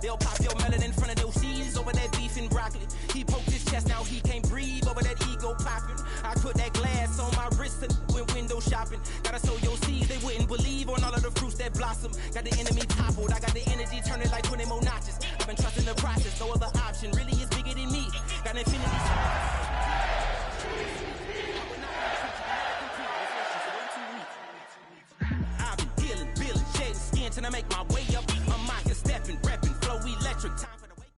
They'll pop your melon in front of those seeds over that beef and broccoli. He poked his chest, now he can't breathe over that ego popping. I put that glass on my wrist and went window shopping. Gotta sow your seeds, they wouldn't believe on all of the fruits that blossom. Got the enemy toppled, I got the energy turning like 20 more notches. I've been trusting the process, no other option really is bigger than me. Got infinity. I've been dealing, building, shedding skin till I make my way up. I'm mocking, stepping, repping, flow electric. Time for the wake.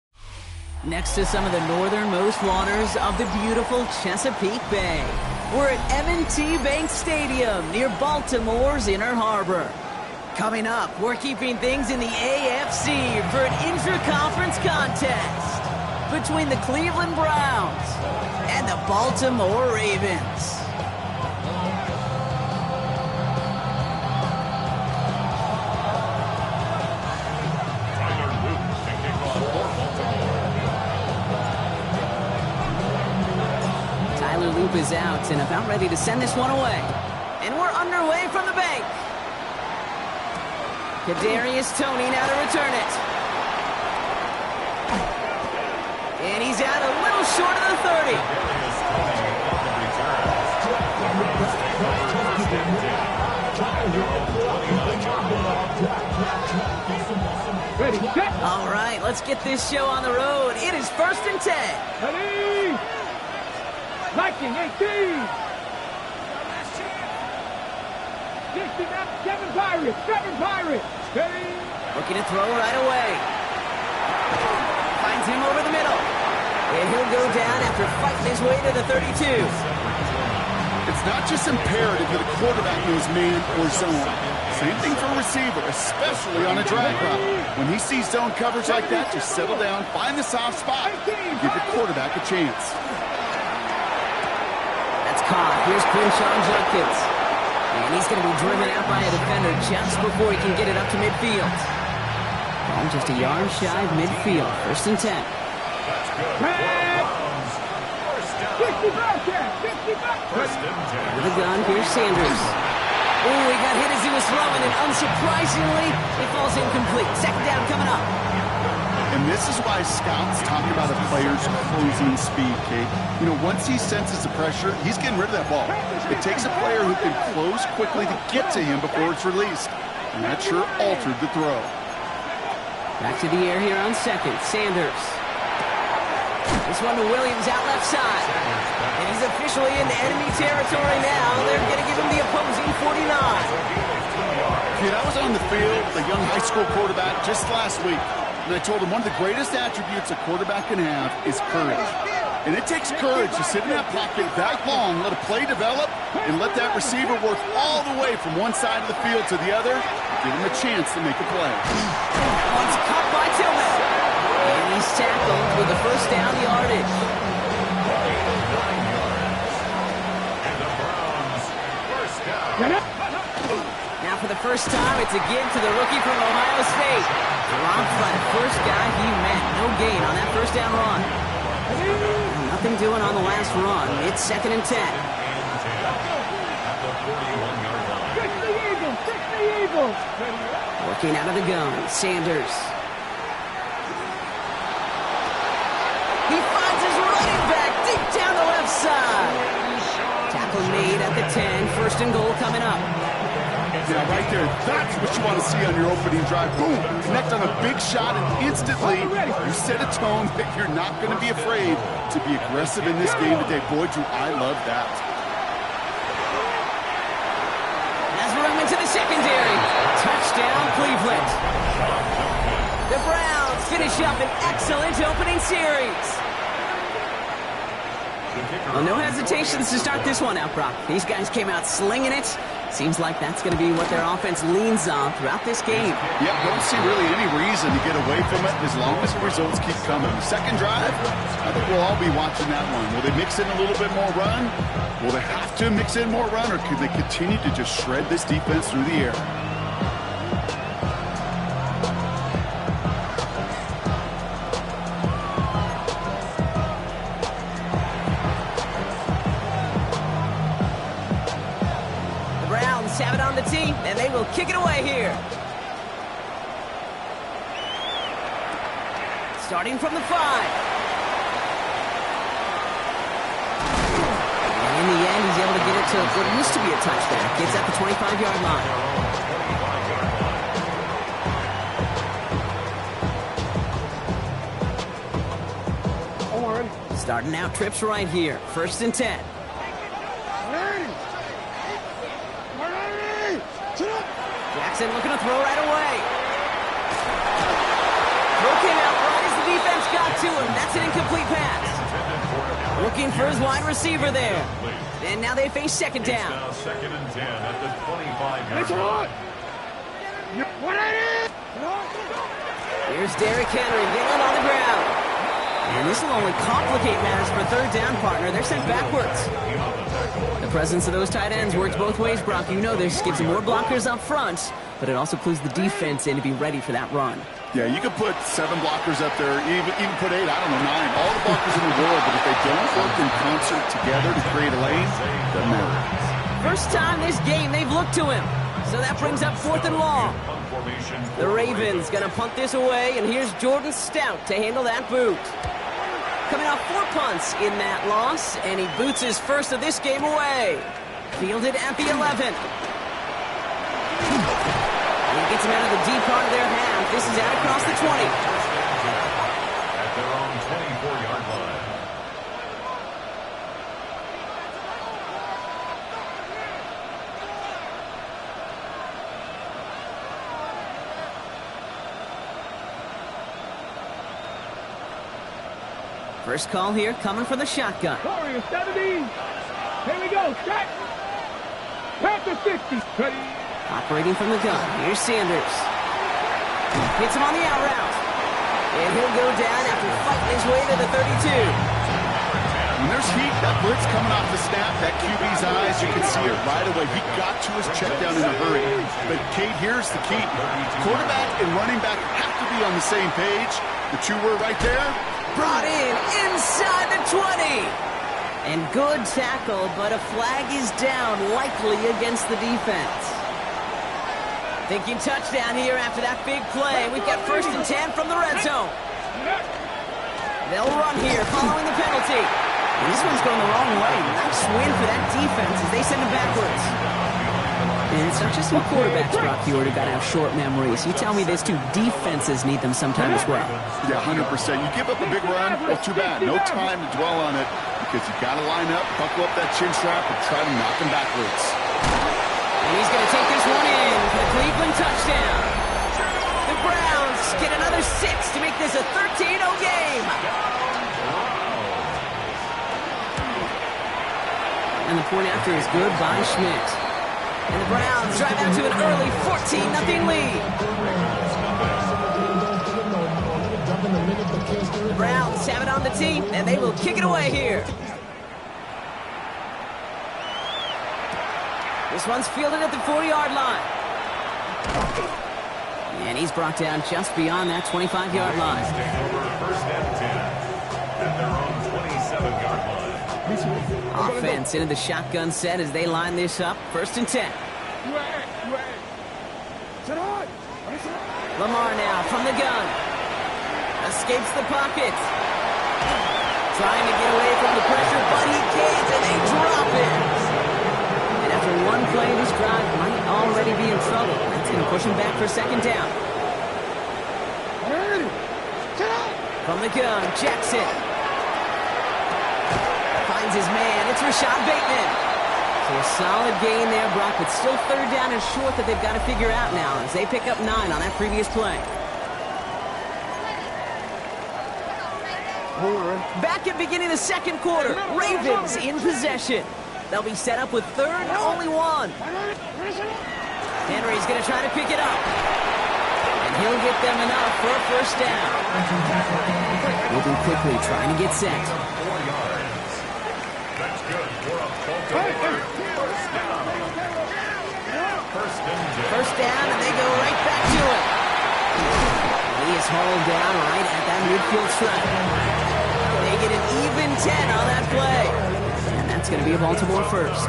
Next to some of the northernmost waters of the beautiful Chesapeake Bay, we're at M&T Bank Stadium near Baltimore's Inner Harbor. Coming up, we're keeping things in the AFC for an intra-conference contest between the Cleveland Browns and the Baltimore Ravens. Tyler Loop is out and about ready to send this one away. And we're underway from the bank. Kadarius Toney now to return it. And he's out a little short of the 30. Ready, set. All right, let's get this show on the road. It is 1st and 10. Ready. Liking 18. 7 Pirates. 7 Pirates. Ready. Looking to throw right away. Finds him over the middle. And he'll go down after fighting his way to the 32. It's not just imperative that a quarterback knows man or zone. Same thing for a receiver, especially on a drag route. When he sees zone coverage like that, just settle down, find the soft spot, and give the quarterback a chance. That's caught. Here's Quinshon Judkins. And he's going to be driven out by a defender just before he can get it up to midfield. Ball just a yard shy of midfield. 1st and 10. With a gun, here's Sanders. Oh, he got hit as he was throwing, and unsurprisingly, it falls incomplete. 2nd down coming up. And this is why scouts talk about a player's closing speed, Kate. You know, once he senses the pressure, he's getting rid of that ball. It takes a player who can close quickly to get to him before it's released. And that sure altered the throw. Back to the air here on 2nd. Sanders. This one to Williams out left side. And he's officially into enemy territory now. They're going to give him the opposing 49. Kid, I was on the field, the young high school quarterback, just last week. And I told him one of the greatest attributes a quarterback can have is courage. And it takes courage to sit in that pocket that long, let a play develop, and let that receiver work all the way from one side of the field to the other, give him a chance to make a play. It's caught by Tillman. And he's tackled with the 1st down yardage. Now for the first time, it's a give to the rookie from Ohio State. Dropped by the first guy he met. No gain on that 1st down run. Nothing doing on the last run. It's 2nd and 10. Working out of the gun, Sanders. He finds his running back deep down the left side. Tackle made at the 10. 1st and goal coming up. Yeah, right there. That's what you want to see on your opening drive. Boom! Connect on a big shot, and instantly you set a tone that you're not going to be afraid to be aggressive in this game today. Boy, do I love that. Has room into the secondary. Touchdown, Cleveland. The Browns finish up an excellent opening series. Well, no hesitations to start this one out, Brock. These guys came out slinging it. Seems like that's going to be what their offense leans on throughout this game. Yeah, don't see really any reason to get away from it as long as the results keep coming. 2nd drive, I think we'll all be watching that one. Will they mix in a little bit more run? Will they have to mix in more run, or could they continue to just shred this defense through the air? Have it on the tee, and they will kick it away here. starting from the 5. And in the end, he's able to get it to what used to be a touchdown. Gets at the 25-yard line. Starting out trips right here. 1st and 10. Jackson looking to throw right away. Throw came out right as the defense got to him. That's an incomplete pass. Looking for his wide receiver there. And now they face 2nd down. It's now 2nd and 10 at the 25-yard line. Here's Derrick Henry getting on the ground. And this will only complicate matters for 3rd down, partner. They're sent backwards. The presence of those tight ends works both ways, Brock. You know this gives them more blockers up front, but it also clues the defense in to be ready for that run. Yeah, you could put 7 blockers up there, even put 8, I don't know, 9. All the blockers in the world, but if they don't work in concert together to create a lane, doesn't matter. First time this game they've looked to him. So that brings up 4th and long. The Ravens going to punt this away, and here's Jordan Stout to handle that boot. Coming off 4 punts in that loss, and he boots his first of this game away. Fielded at the 11. And he gets him out of the deep part of their half. This is out across the 20. At their own 24-yard line. First call here coming from the shotgun. Warriors 70. Here we go. Set. Panther 60. Ready. Operating from the gun. Here's Sanders. Hits him on the out route. And he'll go down after fighting his way to the 32. When there's heat, that blitz coming off the snap, that QB's eyes, you can see it right away. He got to his check down in a hurry. But, Kate, here's the key. Quarterback and running back have to be on the same page. The 2 were right there. Brought in inside the 20. And good tackle, but a flag is down, likely against the defense. Thinking touchdown here after that big play. We've got 1st and 10 from the red zone. They'll run here following the penalty. And this one's going the wrong way. Nice win for that defense as they send it backwards. And it's not just in quarterbacks, Brock Huard, who got to have short memories. You tell me this too, defenses need them sometime as well. Yeah, 100%. You give up a big run, well, too bad. No time to dwell on it because you got to line up, buckle up that chin strap, and try to knock him backwards. And he's going to take this one in for the Cleveland touchdown. The Browns get another 6 to make this a 13-0 game. And the point after is good by Schmidt. And the Browns drive out to an early 14-0 lead. The Browns have it on the team, and they will kick it away here. This one's fielded at the 40-yard line. And he's brought down just beyond that 25-yard line. First and 10 at their own 27-yard line. Offense into the shotgun set as they line this up. 1st and 10. Lamar now from the gun. Escapes the pocket. Trying to get away from the pressure, but he can't, and they drop it. And after one play, this drive might already be in trouble. That's going to push him back for 2nd down. From the gun, Jackson. Finds his man. It's Rashad Bateman. So a solid gain there, Brock, but still 3rd down and short that they've got to figure out now as they pick up 9 on that previous play. Back at beginning of the 2nd quarter, Ravens in possession. They'll be set up with 3rd and only 1. Henry's going to try to pick it up. And he'll get them enough for a 1st down. Moving quickly, trying to get set. 4 yards. That's good for a first down. First down, and they go right back to it. He is hauled down right at that midfield stripe. They get an even 10 on that play. And that's it's going to be a Baltimore first.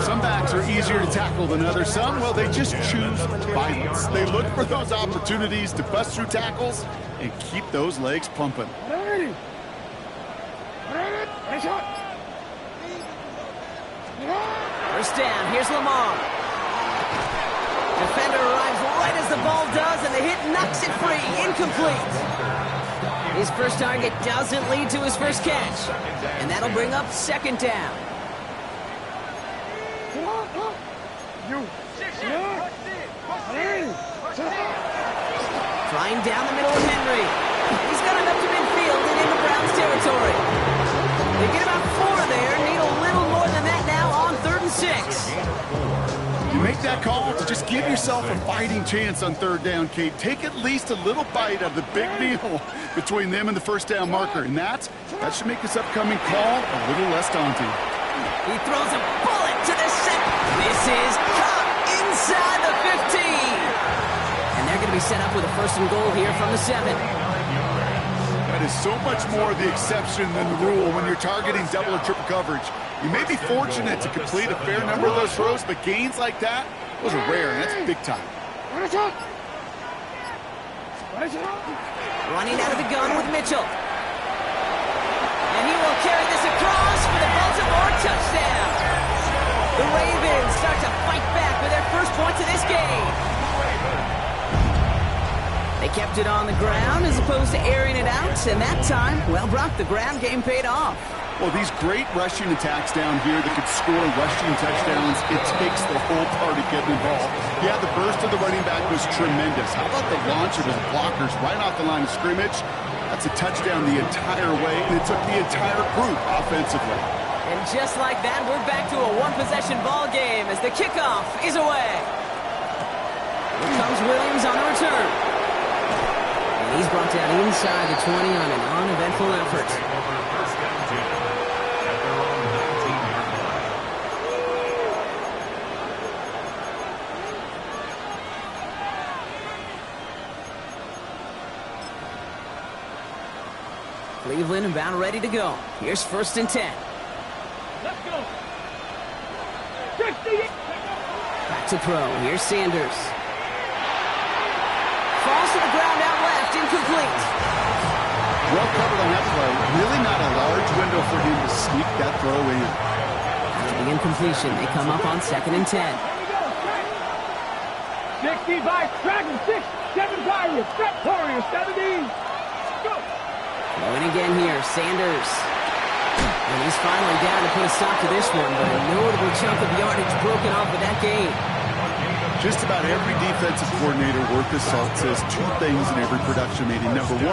Some backs are easier to tackle than others. Some, well, they just choose violence. They look for those opportunities to bust through tackles and keep those legs pumping. First down, here's Lamar. Defender arrives right as the ball does, and the hit knocks it free. Incomplete. His first target doesn't lead to his first catch, and that'll bring up second down. Flying down the middle of Henry. He's got it up to midfield and into Browns territory. They get about 4 there, need a little more than that now on 3rd and 6. You make that call to just give yourself a fighting chance on 3rd down, Kate. Take at least a little bite out of the big meal between them and the first down marker, and that should make this upcoming call a little less daunting. He throws a bullet to the center. This is caught inside the 15. And they're going to be set up with a 1st and goal here from the 7. That is so much more the exception than the rule when you're targeting double or triple coverage. You may be fortunate to complete a fair number of those throws, but gains like that, those are rare, and that's big time. Running out of the gun with Mitchell. And he will carry this across for the Baltimore touchdown. The Ravens start to fight back with their first points of this game. They kept it on the ground as opposed to airing it out, and that time, well, Brock, the ground game paid off. Well, these great rushing attacks down here that could score rushing touchdowns, it takes the whole party getting involved. Yeah, the burst of the running back was tremendous. How about the launch of his blockers right off the line of scrimmage? That's a touchdown the entire way, and it took the entire group offensively. And just like that, we're back to a one-possession ball game as the kickoff is away. Here comes Williams on the return. And he's brought down inside the 20 on an uneventful effort. Cleveland about ready to go. Here's 1st and 10. Let's go. Back to throw. Here's Sanders. Falls to the ground out left. Incomplete. Well covered on that play. Really not a large window for him to sneak that throw in. After the incompletion, they come up on 2nd and 10. 65, Dragon 6, 7 Warriors, Step Warriors, 70. Go. Going again here, Sanders. And he's finally down to put a stop to this one, but a notable chunk of yardage broken off of that game. Just about every defensive coordinator worth his salt says 2 things in every production meeting. Number 1,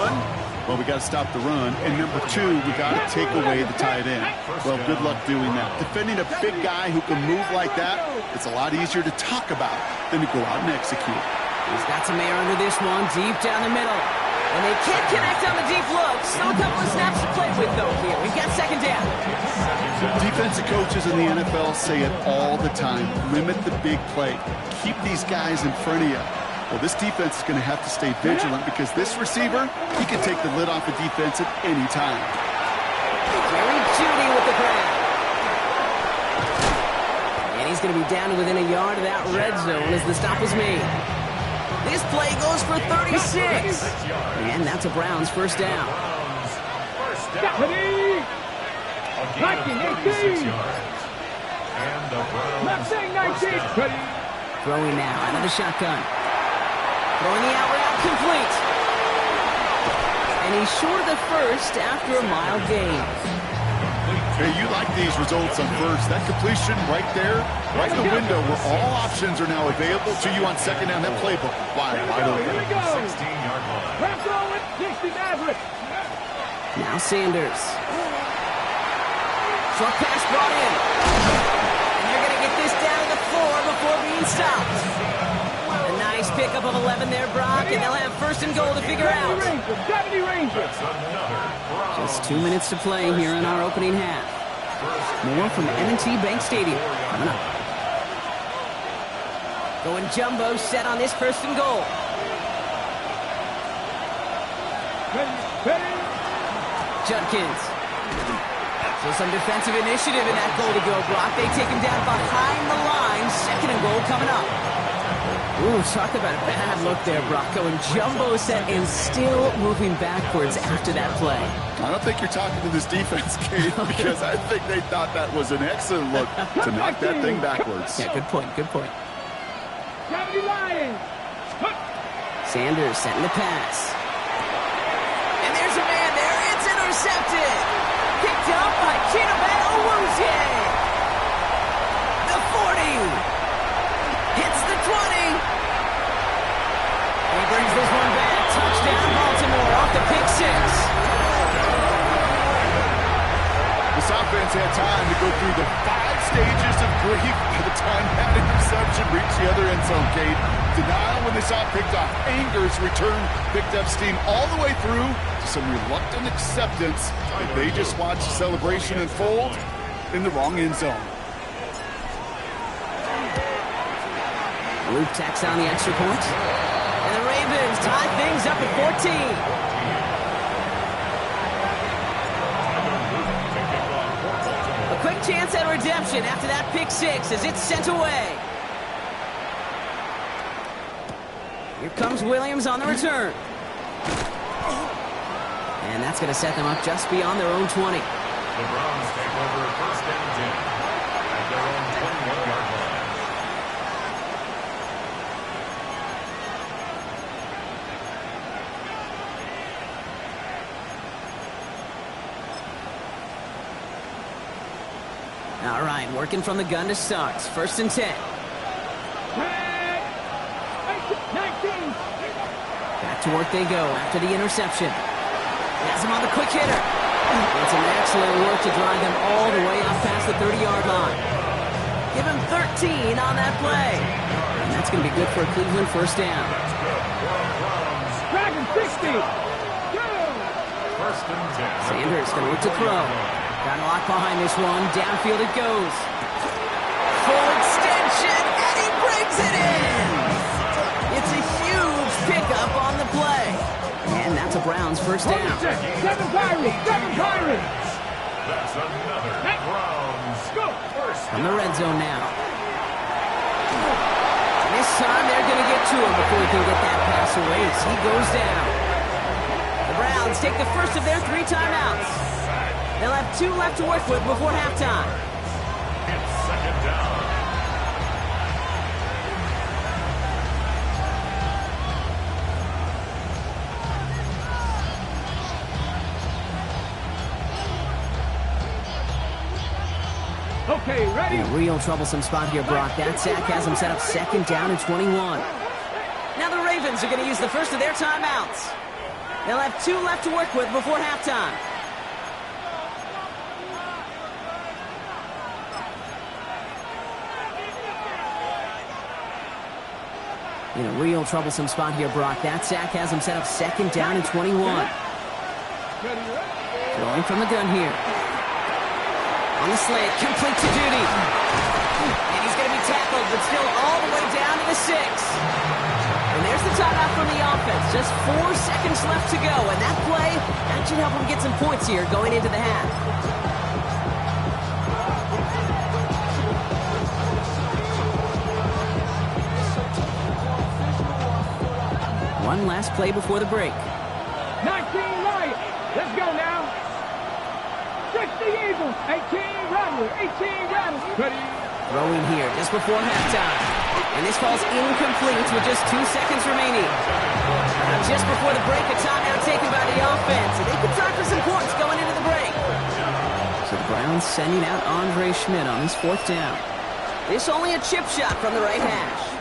well, we got to stop the run. And number 2, we got to take away the tight end. Well, good luck doing that. Defending a big guy who can move like that, it's a lot easier to talk about than to go out and execute. He's got some air under this one, deep down the middle. And they can't connect on the deep look. Still a couple of snaps to play with, though, here. We've got 2nd down. Defensive coaches in the NFL say it all the time. Limit the big play. Keep these guys in front of you. Well, this defense is going to have to stay vigilant because this receiver, he can take the lid off a defense at any time. Jerry Jeudy with the grab. And he's going to be down to within a yard of that red zone as the stop was made. This play goes for 36. And that's a Browns 1st down. Stephanie! 19, 18. Left side 19. Ready. Throwing now out of the shotgun. Throwing the out route complete. And he's short of the 1st after a mild gain. Hey, you like these results on 1st. That completion right there, right in the window where all options are now available to you on 2nd down. That playbook wide open. Here we go. 16-yard line. We're throwing 60 Maverick. Now Sanders. Short pass brought in. And they're going to get this down to the floor before being stopped. A nice pickup of 11 there, Brock, and they'll have 1st and goal to figure out. 70 Rangers. Just 2 minutes to play here in our opening half. More from M&T Bank Stadium coming up. Going jumbo set on this 1st and goal. Ready. Judkins. So some defensive initiative in that goal to go, Brock. They take him down behind the line. Second and goal coming up. Ooh, talk about a bad look there, Brock. Going jumbo set and still moving backwards after that play. I don't think you're talking to this defense, Kate, because I think they thought that was an excellent look to knock that thing backwards. Yeah, good point, good point. Gravity Lions. Sanders setting the pass. And there's a man there. It's intercepted. Picked up by Chidobe Awuzie. The 40. Hits the 20. He brings this one back. Touchdown, Baltimore off the pick six. This offense had time to go through the 5 stages of grief by the time that interception reached the other end zone, Kate. Denial when they saw it picked off. Anger's return picked up steam all the way through to some reluctant acceptance that they just watched the celebration unfold in the wrong end zone. Luke tacks on the extra point. And the Ravens tie things up at 14. A quick chance at redemption after that pick six as it's sent away. Here comes Williams on the return. And that's going to set them up just beyond their own 20. The Browns take over first and 10 at their own 21-yard line. All right, working from the gun to start. First and 10. 19. Back to work they go after the interception. Has him on the quick hitter. It's an excellent work to drive them all the way up past the 30-yard line. Give him 13 on that play. And that's going to be good for a Cleveland first down. Dragon 60. First and 10. Sanders going to look to throw. Got a lock behind this one. Downfield it goes. Full extension, and he brings it in! It's a huge pickup on the play. And that's a Browns first down. 7 Pirates. 7 Pirates. That's another Browns first From the red zone now. This time they're going to get to him before he can get that pass away as he goes down. The Browns take the first of their 3 timeouts. They'll have 2 left to work with before halftime. It's second down. Okay, ready? In a real troublesome spot here, Brock. That sack has him set up second down and 21. Now the Ravens are going to use the first of their timeouts. They'll have 2 left to work with before halftime. In a real troublesome spot here, Brock. That sack has him set up second down and 21. Throwing from the gun here. On the slant, complete to Judy. And he's going to be tackled, but still all the way down to the 6. And there's the timeout from the offense. Just 4 seconds left to go. And that play, that should help them get some points here going into the half. One last play before the break. 19 Lions. Let's go now. 60 Eagles. 18 Rattlers. 18 Rattlers. Ready? Throwing here just before halftime. And this falls incomplete with just 2 seconds remaining. Just before the break, a timeout taken by the offense. And they could try for some points going into the break. So the Browns sending out Andre Schmidt on this 4th down. This only a chip shot from the right hash.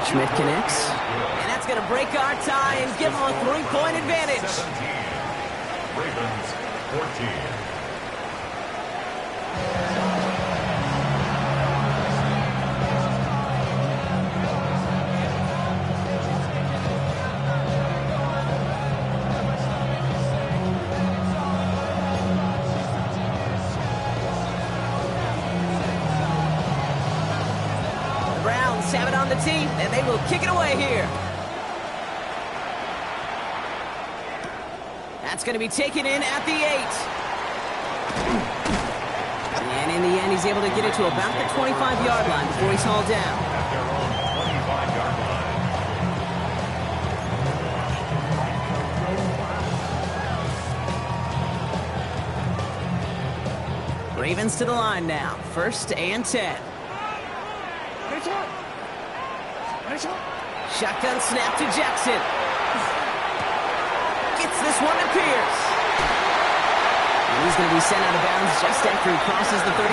Schmidt connects. And that's going to break our tie and give them a 3-point advantage. 17. Ravens 14. Have it on the tee, and they will kick it away here. That's going to be taken in at the 8. in the end, he's able to get it to about the 25-yard line before he's hauled down. At their own 25-yard line. Ravens to the line now. 1st and 10. Shotgun snap to Jackson. Gets this one to Pierce. And he's going to be sent out of bounds just after he crosses the 35.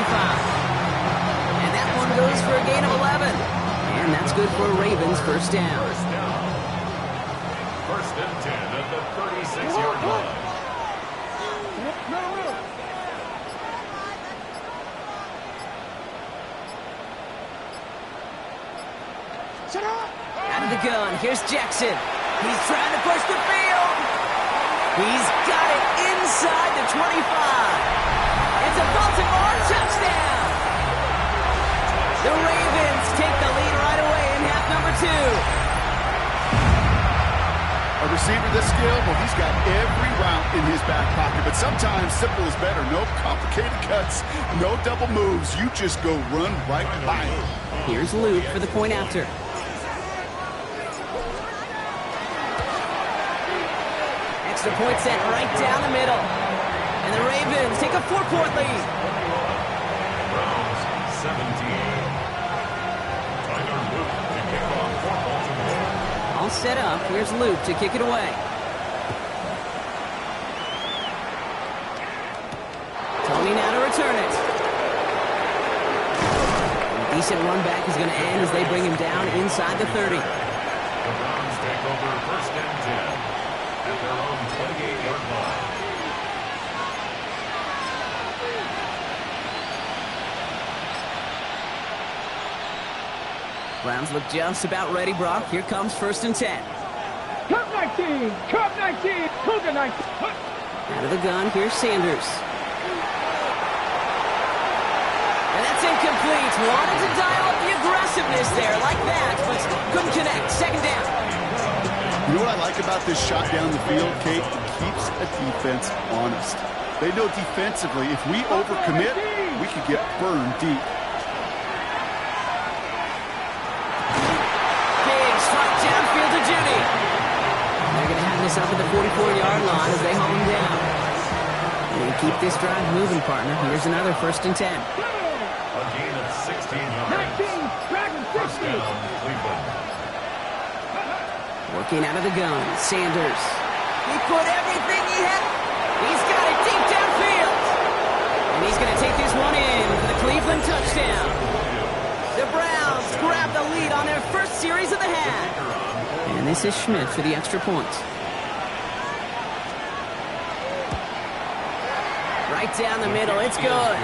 And that one goes for a gain of 11. And that's good for a Ravens first down. First down. 1st and 10 at the 36-yard line. Out of the gun, here's Jackson. He's trying to push the field. He's got it inside the 25. It's a Baltimore touchdown. The Ravens take the lead right away in half number 2. A receiver this skilled, well, he's got every route in his back pocket, but sometimes simple is better. No complicated cuts, no double moves. You just go run right by him. Here's Luke for the point after. Extra point sent right down the middle. And the Ravens take a 4-point lead. Browns 17. Tyler Luke to kick off for Baltimore. All set up. Here's Luke to kick it away. Tony now to return it. A decent run back is going to end as they bring him down inside the 30. The Browns take over 1st and 10 at their own 28-yard line. Browns look just about ready, Brock. Here comes 1st and 10. Cup 19, Cup 19, Cougar 19. Out of the gun, here's Sanders. And that's incomplete. Wanted to dial up the aggressiveness there like that, but couldn't connect. 2nd down. You know what I like about this shot down the field, Kate? It keeps a defense honest. They know defensively, if we overcommit, we could get burned deep. Big strike downfield to Judy. They're going to have this up at the 44-yard line as they haul him down. And keep this drive moving, partner. Here's another 1st and 10. A gain of 16 yards. 19, Dragon 60. First down, Cleveland. Working out of the gun, Sanders. He put everything he had. He's got it deep downfield. And he's going to take this one in for the Cleveland touchdown. The Browns grab the lead on their first series of the half. And this is Schmidt for the extra point. Right down the middle, it's good.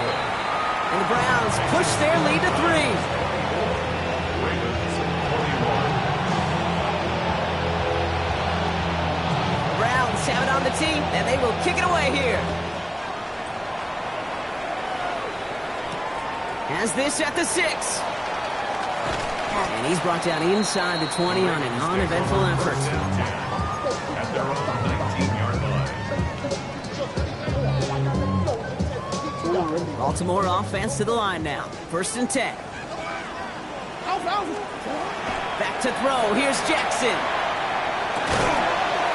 And the Browns push their lead to 3. Ravens 21. Browns have it on the tee, and they will kick it away here. Has this at the 6. And he's brought down inside the 20 on an uneventful effort. At their own 19-yard line. Baltimore offense to the line now. 1st and 10. Back to throw. Here's Jackson.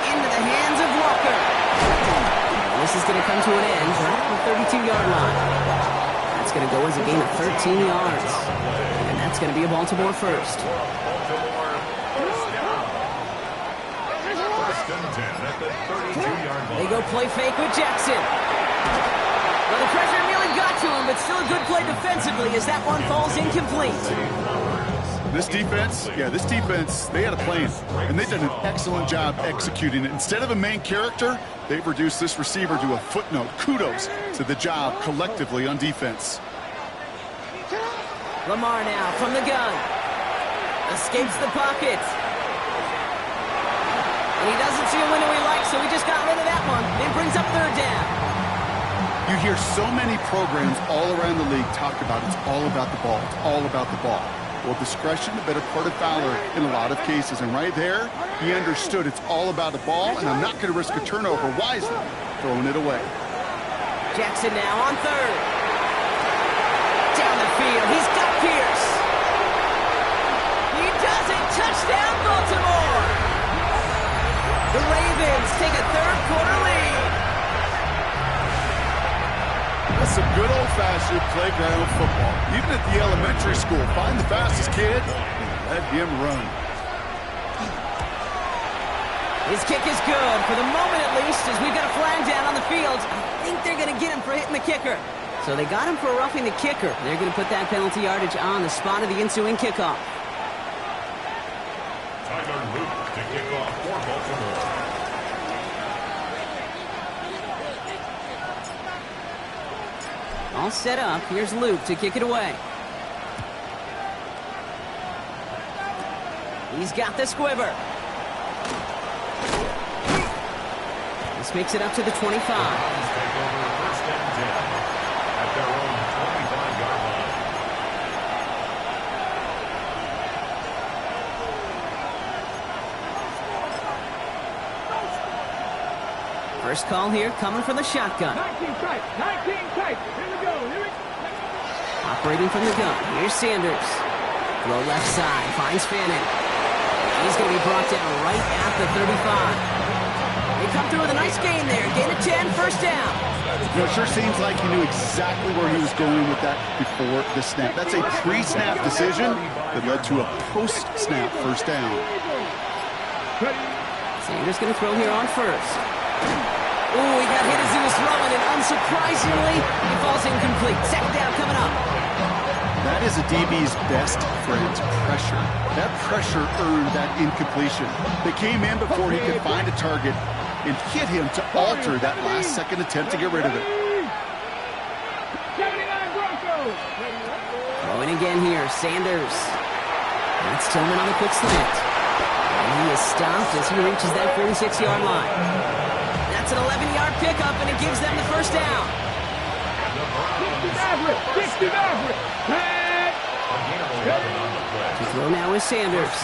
Into the hands of Walker. And this is going to come to an end right at the 32-yard line. That's going to go as a gain of 13 yards. And that's going to be a Baltimore first. Baltimore first down. 1st and 10 at the 32-yard line. They go play fake with Jackson. Well, the pressure nearly got to him, but still a good play defensively as that one falls incomplete. This defense, they had a plan, and they've done an excellent job executing it. Instead of a main character, they've reduced this receiver to a footnote. Kudos to the job collectively on defense. Lamar now from the gun. Escapes the pocket. And he doesn't see a window he likes, so he just got rid of that one. Then brings up 3rd down. You hear so many programs all around the league talk about it's all about the ball. It's all about the ball. Well, discretion, the better part of valor in a lot of cases. And right there, he understood it's all about the ball, and I'm not going to risk a turnover wisely, throwing it away. Jackson now on 3rd. field. He's got Pierce. He does it. Touchdown, Baltimore. The Ravens take a third-quarter lead. That's some good old-fashioned playground football. Even at the elementary school, find the fastest kid and let him run. His kick is good, for the moment at least, as we've got a flag down on the field. I think they're going to get him for hitting the kicker. So they got him for roughing the kicker. They're going to put that penalty yardage on the spot of the ensuing kickoff. Tyler Luke to kick off for Baltimore. All set up. Here's Luke to kick it away. He's got the squiver. This makes it up to the 25. Take over first and 10 at their own 25-yard line. First call here coming from the shotgun. 19 tight. 19 tight. Here we go. Here we go. Operating from the gun. Here's Sanders. Throw left side. Finds Fanning. He's going to be brought down right at the 35. They come through with a nice gain there. Gain of 10, first down. It sure seems like he knew exactly where he was going with that before the snap. That's a pre-snap decision that led to a post-snap first down. Sanders going to throw here on first. Ooh, he got hit as he was throwing, and unsurprisingly, he falls incomplete. Second down coming up. That is a DB's best friend, pressure. That pressure earned that incompletion. They came in before he could find a target and hit him to alter that last-second attempt to get rid of it. 79 Broncos. Throwing again here, Sanders. That's Tillman on the quick slant. And he is stopped as he reaches that 46-yard line. That's an 11-yard pickup, and it gives them the first down. 60 Maverick. To throw now is Sanders.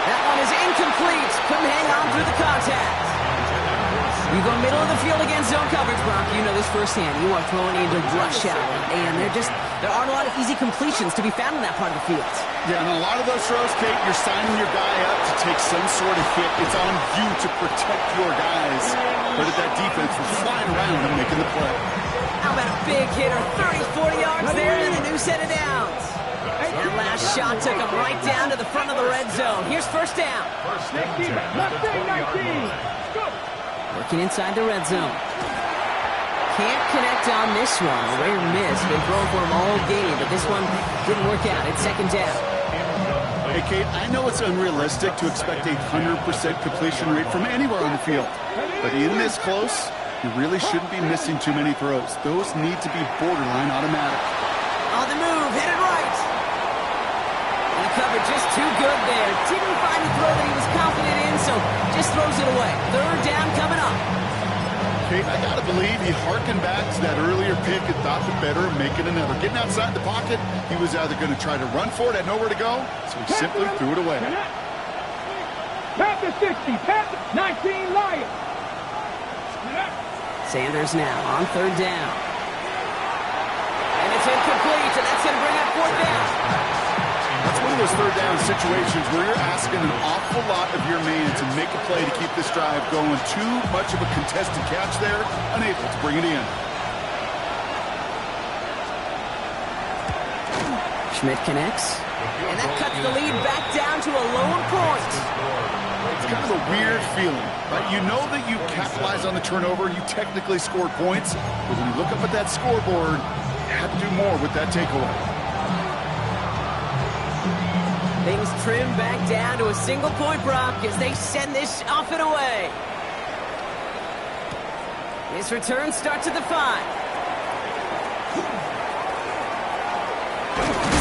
That one is incomplete. Couldn't hang on through the contact. You go middle of the field against zone coverage, Brock. You know this firsthand. You are throwing into rush hour, and there aren't a lot of easy completions to be found in that part of the field. Yeah, and a lot of those throws, Kate, you're signing your guy up to take some sort of hit. It's on you to protect your guys. But at that defense, we're flying around and making the play. How about a big hitter? 30, 40 yards there, and a new set of downs. That last shot took him right down to the front of the red zone. Here's first down. First and 10 at the 20-yard line. Working inside the red zone. Can't connect on this one. A rare miss. Been throwing for him all game, but this one didn't work out. It's second down. Hey, Kate, I know it's unrealistic to expect a 100% completion rate from anywhere on the field. But in this close, you really shouldn't be missing too many throws. Those need to be borderline automatic. On the move, headed right. And the cover just too good there. Didn't find the throw that he was confident in, so just throws it away. Third down coming up. Kate, I gotta believe he harkened back to that earlier pick and thought the better of making another. Getting outside the pocket, he was either going to try to run for it, had nowhere to go, so he simply threw it away. Panther 60, Panther 19 Lions. Sanders now on third down. And it's incomplete, and that's going to bring up fourth down. That's one of those third down situations where you're asking an awful lot of your man to make a play to keep this drive going. Too much of a contested catch there, unable to bring it in. Schmidt connects, and that cuts the lead back down to a lone point. It's kind of a weird feeling, right? You know that you capitalize on the turnover, you technically scored points, but when you look up at that scoreboard, you have to do more with that takeaway. Things trim back down to a single point, Brock, as they send this off and away. His return starts at the 5.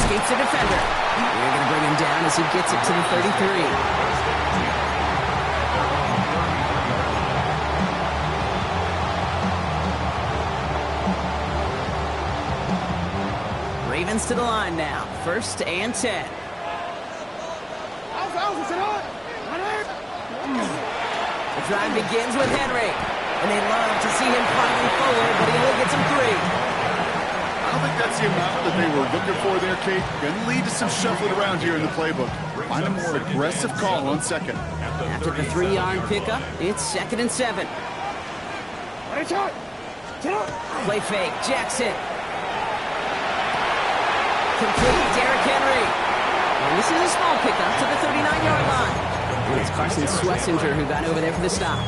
Escapes a defender. They're going to bring him down as he gets it to the 33. Ravens to the line now. First and 10. The drive begins with Henry, and they love to see him finally forward, but he only gets him 3. I don't think that's the amount that they were looking for there, Kate. Going to lead to some shuffling around here in the playbook. Find a more aggressive call on second. After the 3-yard pickup, it's 2nd and 7. Play fake, Jackson. Complete, Derrick Henry. And this is a small pickup to the 39-yard line. And it's Carson Swessinger who got over there for the stop.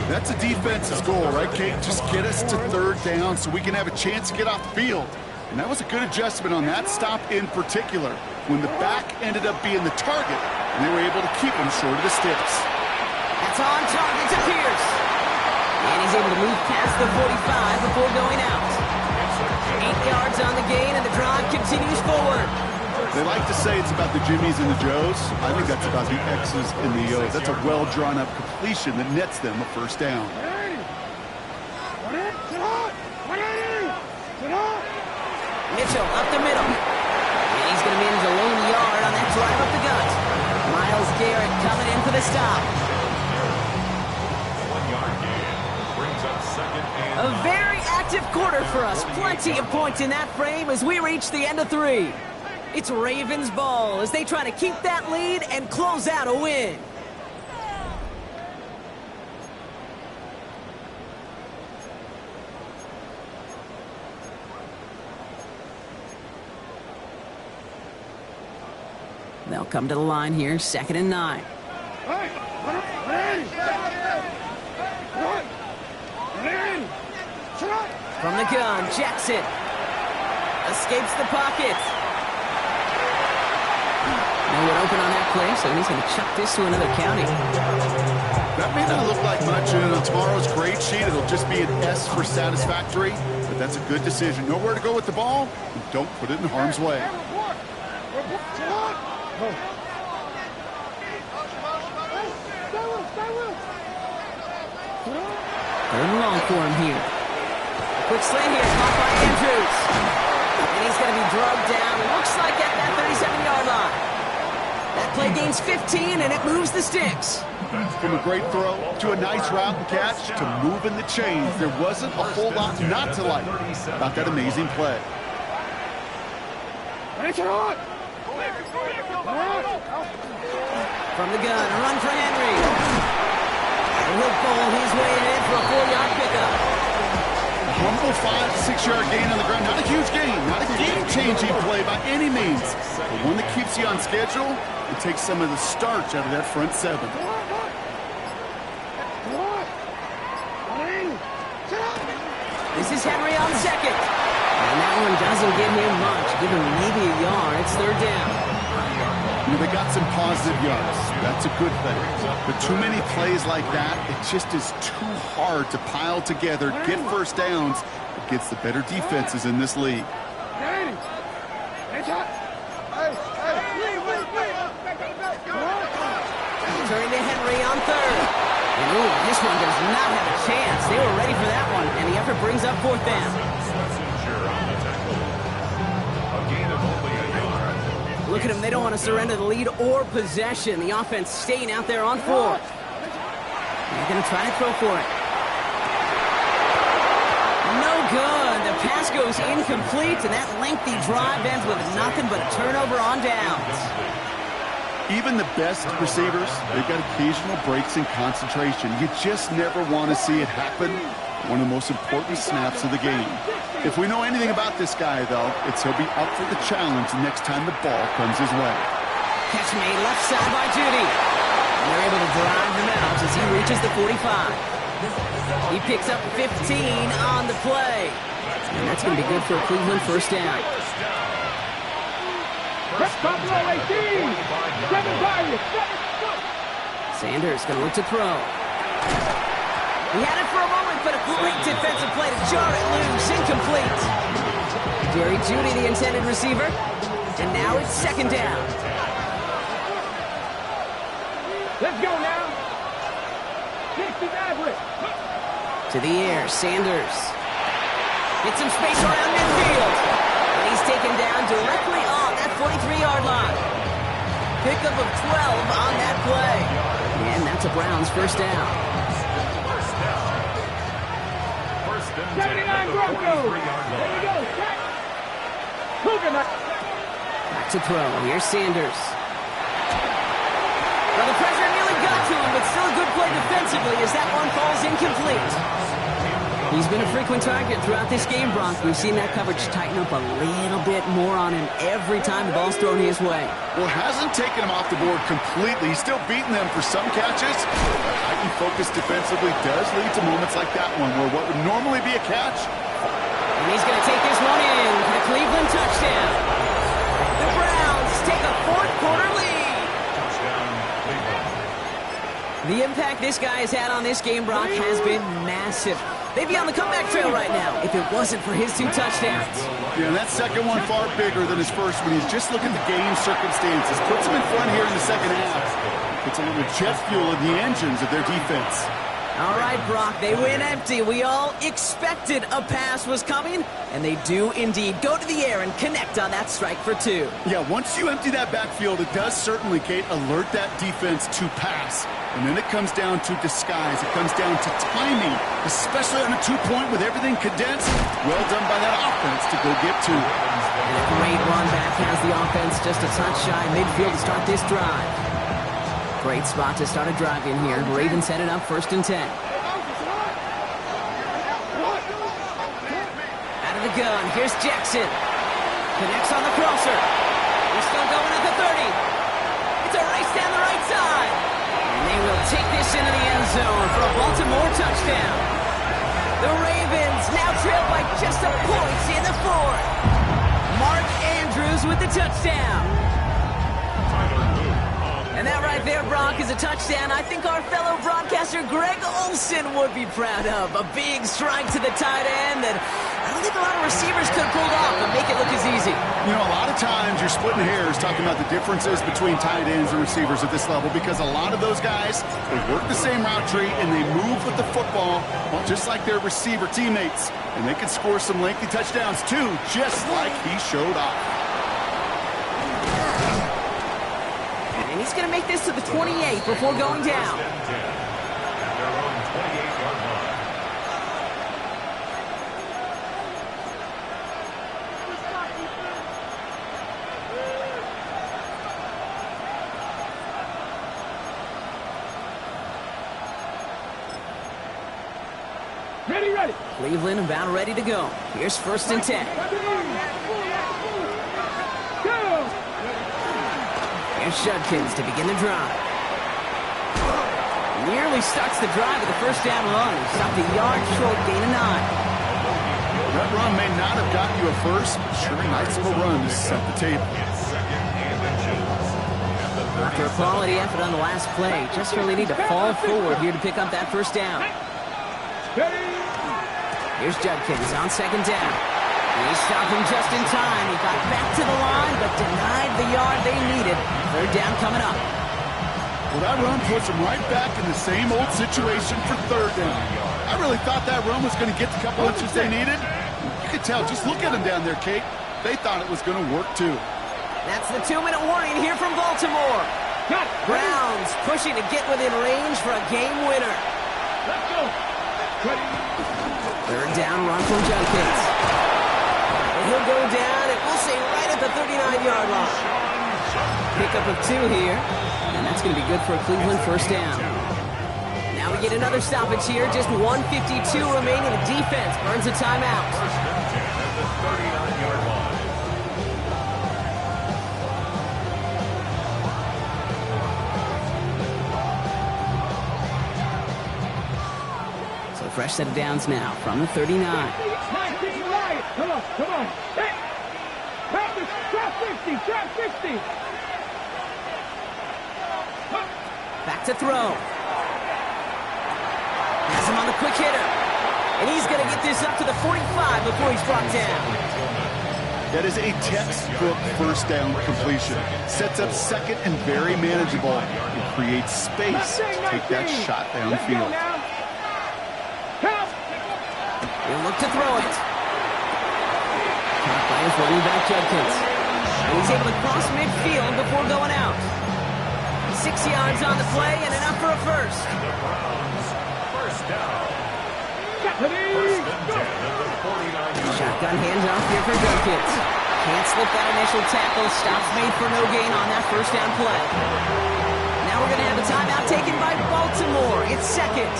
That's a defense's goal, right, Kate? Just get us to 3rd down so we can have a chance to get off the field. And that was a good adjustment on that stop in particular, when the back ended up being the target, and they were able to keep him short of the sticks. That's on target to Pierce. And he's able to move past the 45 before going out. 8 yards on the gain, and the drive continues forward. They like to say it's about the Jimmies and the Joes. I think that's about the X's and the O's. That's a well-drawn-up completion that nets them a 1st down. Mitchell up the middle. And he's going to manage a lone yard on that drive up the gut. Myles Garrett coming in for the stop. 1-yard gain brings up 2nd and 9. A very active quarter for us. Plenty of points in that frame as we reach the end of 3. It's Ravens ball as they try to keep that lead and close out a win. They'll come to the line here, 2nd and 9. From the gun, Jackson escapes the pocket. No one open on that play, so he's going to chuck this to another county. That may not look like much on tomorrow's grade sheet. It'll just be an S for satisfactory, but that's a good decision. Know where to go with the ball, and don't put it in harm's way. 3rd and long for him here. Quick slant here, caught by Andrews. And he's going to be drugged down. It looks like at that 37-yard line. That play gains 15, and it moves the sticks. From a great throw to a nice route and catch to moving the chains, there wasn't a whole lot not to like about that amazing play. From the gun, a run for Henry. And he'll bowl his way in for a 4-yard pickup. A humble 5 to 6 yard gain on the ground. Not a huge gain, not a game-changing play by any means, but one that keeps you on schedule and takes some of the starch out of that front 7. This is Henry on 2nd. And that one doesn't give him much. Give him maybe a yard. It's 3rd down. You know, they got some positive yards. That's a good thing. But too many plays like that, it just is too hard to pile together, get 1st downs against the better defenses in this league. Turning to Henry on 3rd. And ooh, this one does not have a chance. They were ready for that one, and the effort brings up 4th down. Look at them, they don't want to surrender the lead or possession. The offense staying out there on 4th. They're going to try to throw for it. No good. The pass goes incomplete, and that lengthy drive ends with nothing but a turnover on downs. Even the best receivers, they've got occasional breaks in concentration. You just never want to see it happen. One of the most important snaps of the game. If we know anything about this guy, though, it's he'll be up for the challenge next time the ball comes his way. Catch made left side by Judy. And they're able to drive him out as he reaches the 45. He picks up 15 on the play. And that's going to be good for a Cleveland 1st down. Sanders going to look to throw. He had it for a moment, but a great defensive play to jar it loose. Incomplete. Jerry Judy, the intended receiver. And now it's 2nd down. Let's go now. 60 Maverick. To the air, Sanders. Gets some space around midfield. And he's taken down directly on that 43-yard line. Pickup of 12 on that play. And that's a Browns 1st down. First and 10 79 at the Broncos. 43-yard There line. we go. Check. Cougar. Back to throw. Here's Sanders. Well, the pressure nearly got to him, but still a good play defensively as that one falls incomplete. He's been a frequent target throughout this game, Bronk. We've seen that coverage tighten up a little bit more on him every time the ball's thrown his way. Well, hasn't taken him off the board completely. He's still beating them for some catches. But heightened focus defensively does lead to moments like that one, where what would normally be a catch. And he's going to take this one in for the Cleveland touchdown. The Browns take a fourth-quarter lead. Touchdown, Cleveland. The impact this guy has had on this game, Brock, has been massive. They'd be on the comeback trail right now if it wasn't for his 2 touchdowns. Yeah, and that second one far bigger than his first one. He's just looking at the game circumstances. Puts him in front here in the second half. Puts a little jet fuel in the engines of their defense. All right, Brock, they win empty. We all expected a pass was coming, and they do indeed go to the air and connect on that strike for 2. Yeah, once you empty that backfield, it does certainly, Kate, alert that defense to pass. And then it comes down to disguise. It comes down to timing, especially on a 2-point with everything condensed. Well done by that offense to go get 2. And a great run back has the offense just a touch shy midfield to start this drive. Great spot to start a drive in here. Ravens set it up 1st and 10. Out of the gun, here's Jackson. Connects on the crosser. He's still going at the 30. It's a race down the right side. And they will take this into the end zone for a Baltimore touchdown. The Ravens now trail by just a point in the 4th. Mark Andrews with the touchdown. And that right there, Brock, is a touchdown I think our fellow broadcaster Greg Olsen would be proud of. A big strike to the tight end that I don't think a lot of receivers could have pulled off and make it look as easy. You know, a lot of times you're splitting hairs talking about the differences between tight ends and receivers at this level because a lot of those guys, they work the same route tree and they move with the football just like their receiver teammates. And they can score some lengthy touchdowns too, just like he showed off. And he's going to make this to the 28 before going down. At their own 28-yard line. Ready. Cleveland about ready to go. Here's 1st and 10. Go. Here's Judkins to begin the drive. Nearly starts the drive with the 1st down run. Stopped a yard short, gain of 9. That run may not have gotten you a first, but sure nice of a run to set the table. After a quality effort on the last play, just really need to fall forward here to pick up that 1st down. Here's Judkins on 2nd down. He stopped him just in time. He got back to the line, but denied the yard they needed. 3rd down coming up. Well, that run puts them right back in the same old situation for 3rd down. I really thought that run was going to get the couple inches they needed. You could tell, just look at them down there, Kate. They thought it was going to work, too. That's the 2-minute warning here from Baltimore. Browns pushing to get within range for a game winner. Let's go. 3rd down run from Judkins. And he'll go down, and we'll say right at the 39-yard line. Pickup of 2 here, and that's going to be good for a Cleveland 1st down. Now we get another stoppage here, just 1:52 remaining. The defense burns a timeout. 1st and 10 at the 39-yard line. So fresh set of downs now from the 39. 19 right. Come on. Hey. Trap 50. Back to throw. Has him on the quick hitter. And he's going to get this up to the 45 before he's brought down. That is a textbook 1st down completion. Sets up 2nd and very manageable. It creates space to take that shot downfield. He'll look to throw it. Caught by his running back Judkins. And he's able to cross midfield before going out. 6 yards on the play and enough for a first. And the Browns, 1st down. Stephanie, go. Shotgun handoff here for Dunkins. Can't slip that initial tackle. Stops made for no gain on that first down play. Now we're going to have a timeout taken by Baltimore. It's second.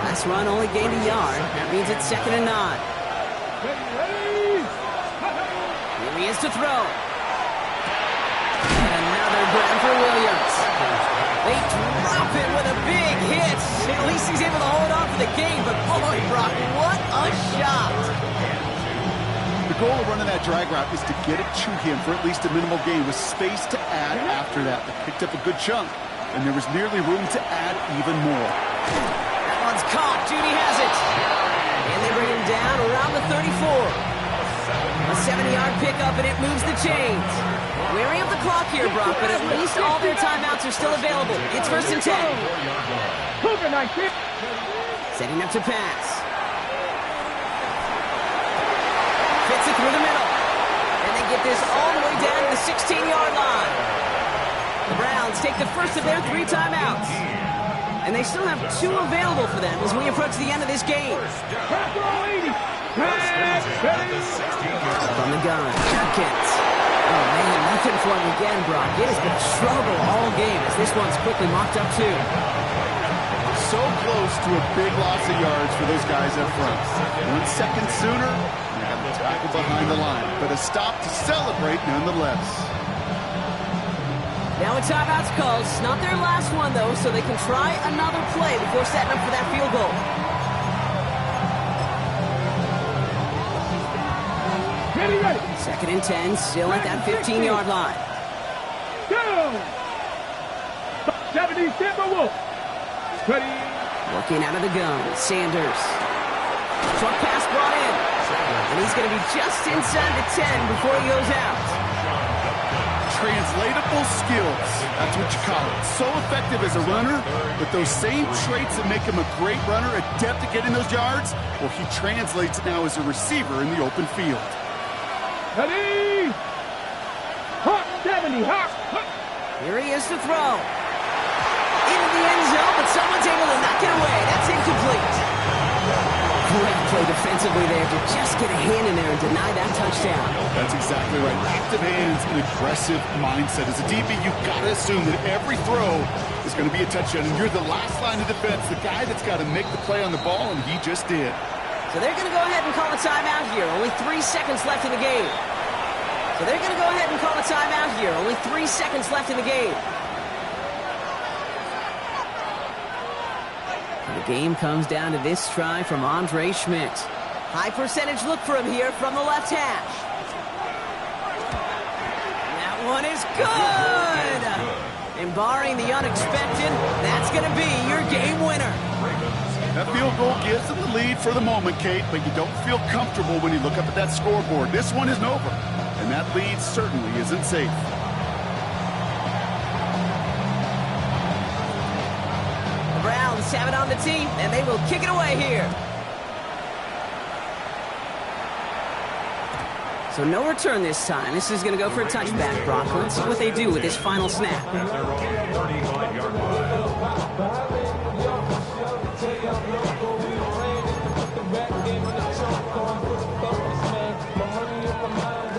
Last run only gained a yard. That means it's 2nd and 9. Here he is to throw. And another grab for Williams. They drop it with a big hit. At least he's able to hold on for the game, but boy, Brock, what a shot. The goal of running that drag route is to get it to him for at least a minimal gain with space to add after that. They picked up a good chunk, and there was nearly room to add even more. That one's caught. Judy has it. And they bring him down around the 34. A 70-yard pickup, and it moves the chains. Weary of the clock here, Brock, but at least all their timeouts are still available. It's 1st and 10. Setting up to pass. Fits it through the middle. And they get this all the way down to the 16-yard line. The Browns take the first of their 3 timeouts. And they still have 2 available for them as we approach the end of this game. From the gun, Dunkins. Oh, man, nothing for him again, Brock. It has been a struggle all game as this one's quickly mocked up, too. So close to a big loss of yards for those guys up front. 1 second sooner, they have a tackle behind the line. But a stop to celebrate nonetheless. Now a timeout's called. It's not their last one, though, so they can try another play before setting up for that field goal. Ready. 2nd and 10, still at that 15-yard line. Go. 70 Timberwolves. Ready. Working out of the gun, Sanders. Short pass brought in. And he's going to be just inside the 10 before he goes out. Translatable skills. That's what you call it. So effective as a runner, but those same traits that make him a great runner, adept at getting those yards, well, he translates it now as a receiver in the open field. Ready. Hot 70. Hot. Here he is to throw. Into the end zone, but someone's able to knock it away. That's incomplete. Great play defensively there to just get a hand in there and deny that touchdown. That's exactly right. Active hands and aggressive mindset. As a DB, you've got to assume that every throw is going to be a touchdown, and you're the last line of defense, the guy that's got to make the play on the ball, and he just did. So they're going to go ahead and call a timeout here. Only 3 seconds left in the game. So they're going to go ahead and call a timeout here. Only 3 seconds left in the game. And the game comes down to this try from Andre Schmidt. High percentage look for him here from the left hash. That one is good! And barring the unexpected, that's going to be your game winner. That field goal gives them the lead for the moment, Kate, but you don't feel comfortable when you look up at that scoreboard. This one isn't over, and that lead certainly isn't safe. The Browns have it on the tee, and they will kick it away here. So no return this time. This is going to go for a touchback, Brock. Let's see what they do with this final snap.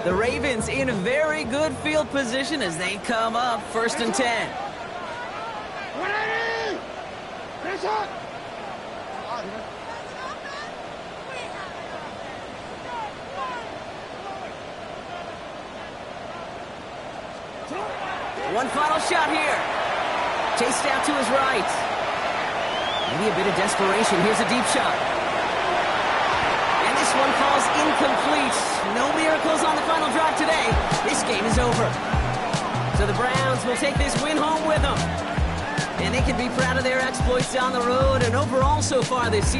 The Ravens in a very good field position as they come up 1st and 10. One final shot here. Chased out to his right. Maybe a bit of desperation. Here's a deep shot. And this one falls incomplete. No miracles on the final drive today. This game is over. So the Browns will take this win home with them. And they can be proud of their exploits down the road and overall so far this season.